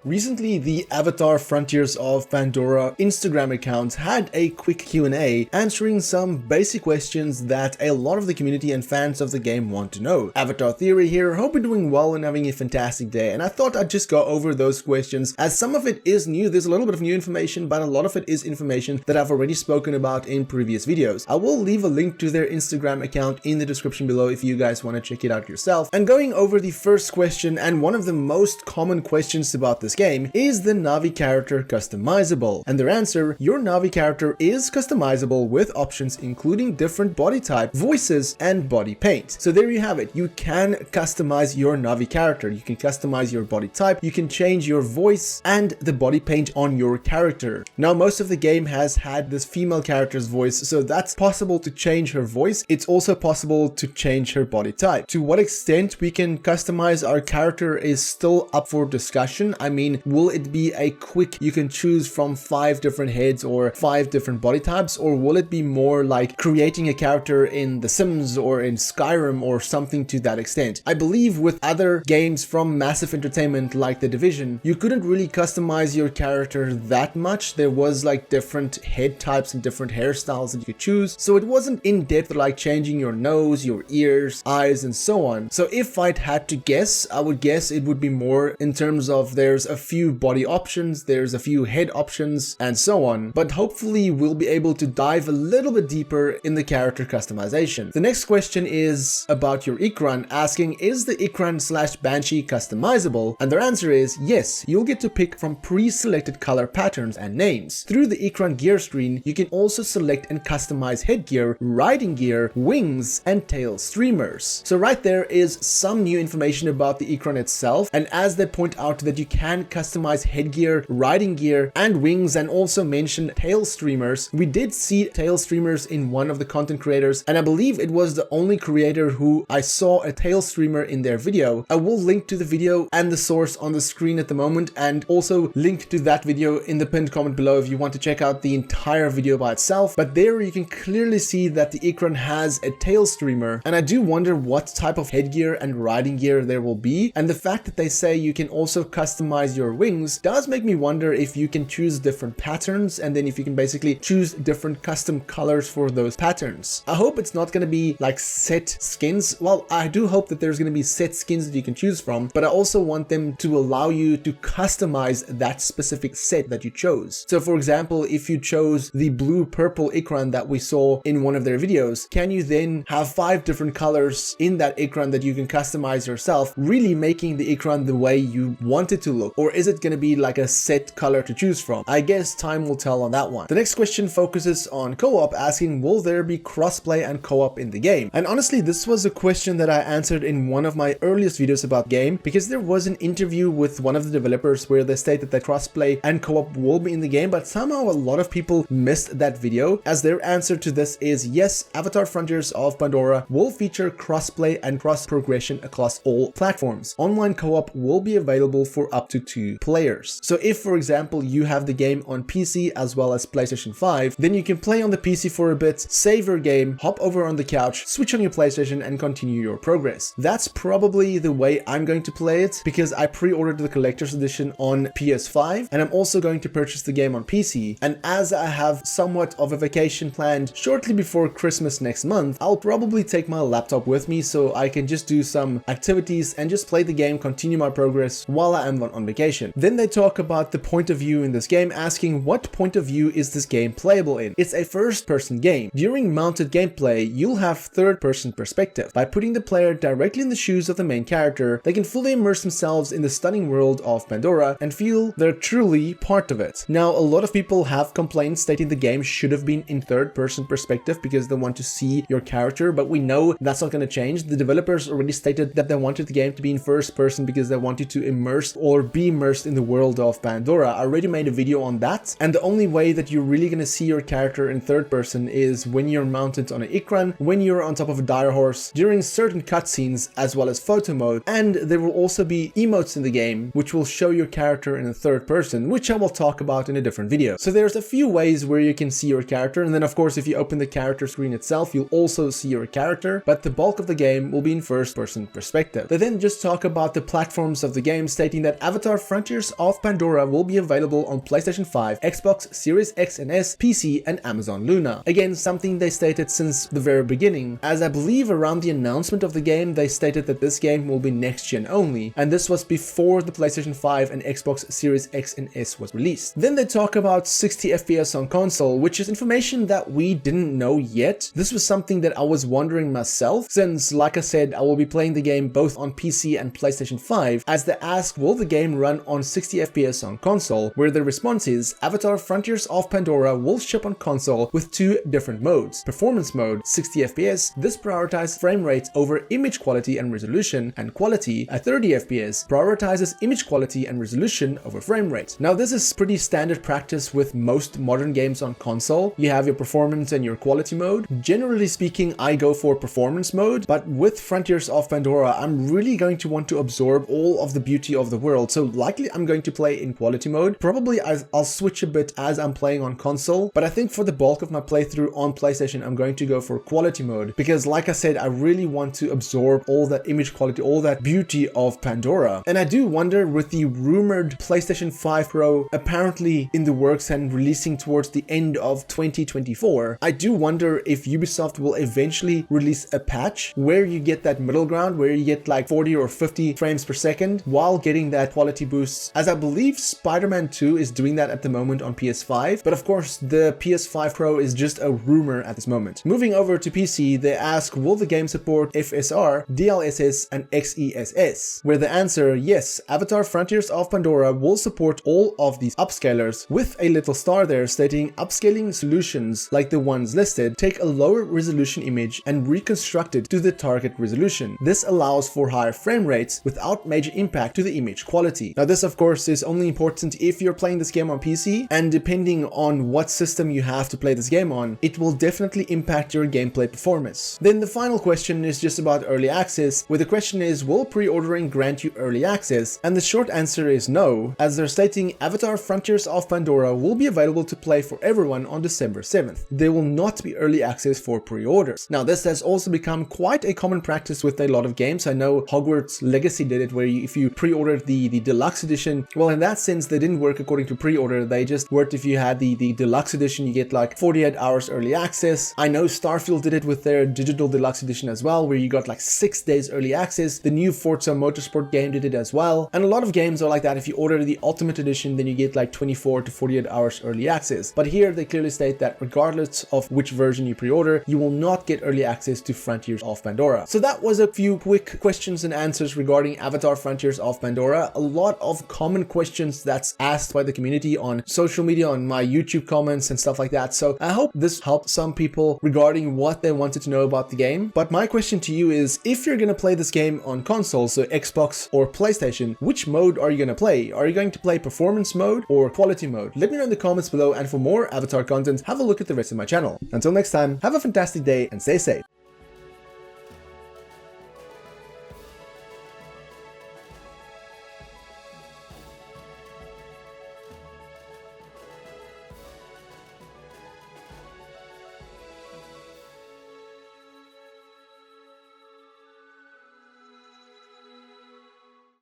Recently, the Avatar Frontiers of Pandora Instagram account had a quick Q&A answering some basic questions that a lot of the community and fans of the game want to know. Avatar Theory here, hope you're doing well and having a fantastic day, and I thought I'd just go over those questions as some of it is new. There's a little bit of new information, but a lot of it is information that I've already spoken about in previous videos. I will leave a link to their Instagram account in the description below if you guys want to check it out yourself. And going over the first question, and one of the most common questions about this game, is the Navi character customizable? And their answer, your Navi character is customizable with options including different body type, voices, and body paint. So there you have it. You can customize your Navi character. You can customize your body type, you can change your voice and the body paint on your character. Now, most of the game has had this female character's voice, so that's possible to change her voice. It's also possible to change her body type. To what extent we can customize our character is still up for discussion. I mean, will it be a quick, you can choose from 5 different heads or 5 different body types, or will it be more like creating a character in The Sims or in Skyrim or something to that extent? I believe with other games from Massive Entertainment like The Division, you couldn't really customize your character that much. There was like different head types and different hairstyles that you could choose, so it wasn't in depth like changing your nose, your ears, eyes, and so on. So if I'd had to guess, I would guess it would be more in terms of there's a few body options, there's a few head options, and so on. But hopefully we'll be able to dive a little bit deeper in the character customization. The next question is about your Ikran, asking, is the Ikran/Banshee customizable? And their answer is yes, you'll get to pick from pre-selected color patterns and names. Through the Ikran gear screen, you can also select and customize headgear, riding gear, wings, and tail streamers. So right there is some new information about the Ikran itself, and as they point out that you can customize headgear, riding gear, and wings, and also mention tail streamers. We did see tail streamers in one of the content creators, and I believe it was the only creator who I saw a tail streamer in their video. I will link to the video and the source on the screen at the moment, and also link to that video in the pinned comment below if you want to check out the entire video by itself. But there you can clearly see that the Ikran has a tail streamer, and I do wonder what type of headgear and riding gear there will be, and the fact that they say you can also customize your wings does make me wonder if you can choose different patterns, and then if you can basically choose different custom colors for those patterns. I hope it's not going to be like set skins. Well, I do hope that there's going to be set skins that you can choose from, but I also want them to allow you to customize that specific set that you chose. So for example, if you chose the blue purple Ikran that we saw in one of their videos, can you then have 5 different colors in that Ikran that you can customize yourself, really making the Ikran the way you want it to look? Or is it going to be like a set color to choose from? I guess time will tell on that one. The next question focuses on co-op, asking, will there be crossplay and co-op in the game? And honestly, this was a question that I answered in one of my earliest videos about game, because there was an interview with one of the developers where they stated that crossplay and co-op will be in the game, but somehow a lot of people missed that video, as their answer to this is yes, Avatar Frontiers of Pandora will feature crossplay and cross progression across all platforms. Online co-op will be available for up to 2 players. So if, for example, you have the game on PC as well as PlayStation 5, then you can play on the PC for a bit, save your game, hop over on the couch, switch on your PlayStation, and continue your progress. That's probably the way I'm going to play it, because I pre-ordered the collector's edition on PS5, and I'm also going to purchase the game on PC. And as I have somewhat of a vacation planned shortly before Christmas next month, I'll probably take my laptop with me so I can just do some activities and just play the game, continue my progress while I am on vacation. Then they talk about the point of view in this game, asking what point of view is this game playable in? It's a first-person game. During mounted gameplay, you'll have third-person perspective. By putting the player directly in the shoes of the main character, they can fully immerse themselves in the stunning world of Pandora and feel they're truly part of it. Now, a lot of people have complained stating the game should have been in third-person perspective because they want to see your character, but we know that's not going to change. The developers already stated that they wanted the game to be in first person because they wanted to immerse or be immersed in the world of Pandora. I already made a video on that, and the only way that you're really going to see your character in third person is when you're mounted on an Ikran, when you're on top of a dire horse, during certain cutscenes, as well as photo mode, and there will also be emotes in the game which will show your character in a third person, which I will talk about in a different video. So there's a few ways where you can see your character, and then of course if you open the character screen itself, you'll also see your character, but the bulk of the game will be in first person perspective. They then just talk about the platforms of the game, stating that Avatar Avatar Frontiers of Pandora will be available on PlayStation 5, Xbox Series X and S, PC, and Amazon Luna. Again, something they stated since the very beginning, as I believe around the announcement of the game, they stated that this game will be next-gen only, and this was before the PlayStation 5 and Xbox Series X and S was released. Then they talk about 60 FPS on console, which is information that we didn't know yet. This was something that I was wondering myself, since, like I said, I will be playing the game both on PC and PlayStation 5, as they ask, will the game run on 60 FPS on console, where the response is, Avatar Frontiers of Pandora will ship on console with two different modes. Performance mode, 60 FPS, this prioritizes frame rate over image quality and resolution, and quality at 30 FPS prioritizes image quality and resolution over frame rate. Now this is pretty standard practice with most modern games on console. You have your performance and your quality mode. Generally speaking, I go for performance mode, but with Frontiers of Pandora, I'm really going to want to absorb all of the beauty of the world, so likely I'm going to play in quality mode. Probably I'll switch a bit as I'm playing on console, but I think for the bulk of my playthrough on PlayStation, I'm going to go for quality mode, because like I said, I really want to absorb all that image quality, all that beauty of Pandora. And I do wonder, with the rumored PlayStation 5 Pro apparently in the works and releasing towards the end of 2024, I do wonder if Ubisoft will eventually release a patch where you get that middle ground, where you get like 40 or 50 frames per second while getting that quality boost, as I believe Spider-Man 2 is doing that at the moment on PS5, but of course the PS5 Pro is just a rumor at this moment. Moving over to PC, they ask, will the game support FSR, DLSS, and XESS? Where the answer, yes, Avatar Frontiers of Pandora will support all of these upscalers, with a little star there stating upscaling solutions like the ones listed take a lower resolution image and reconstruct it to the target resolution. This allows for higher frame rates without major impact to the image quality. Now this of course is only important if you're playing this game on PC, and depending on what system you have to play this game on, it will definitely impact your gameplay performance. Then the final question is just about early access, where the question is, will pre-ordering grant you early access? And the short answer is no, as they're stating Avatar Frontiers of Pandora will be available to play for everyone on December 7th. There will not be early access for pre-orders. Now this has also become quite a common practice with a lot of games. I know Hogwarts Legacy did it, where if you pre-ordered the deluxe edition, well, in that sense they didn't work according to pre-order, they just worked if you had the deluxe edition, you get like 48 hours early access. I know Starfield did it with their digital deluxe edition as well, where you got like 6 days early access. The new Forza Motorsport game did it as well, and a lot of games are like that. If you order the ultimate edition, then you get like 24 to 48 hours early access. But here they clearly state that regardless of which version you pre-order, you will not get early access to Frontiers of Pandora. So that was a few quick questions and answers regarding Avatar Frontiers of Pandora. A lot of common questions that's asked by the community on social media, on my YouTube comments and stuff like that. So I hope this helped some people regarding what they wanted to know about the game. But my question to you is, if you're gonna play this game on console, so Xbox or PlayStation, which mode are you gonna play? Are you going to play performance mode or quality mode? Let me know in the comments below, and for more Avatar content, have a look at the rest of my channel. Until next time, have a fantastic day and stay safe.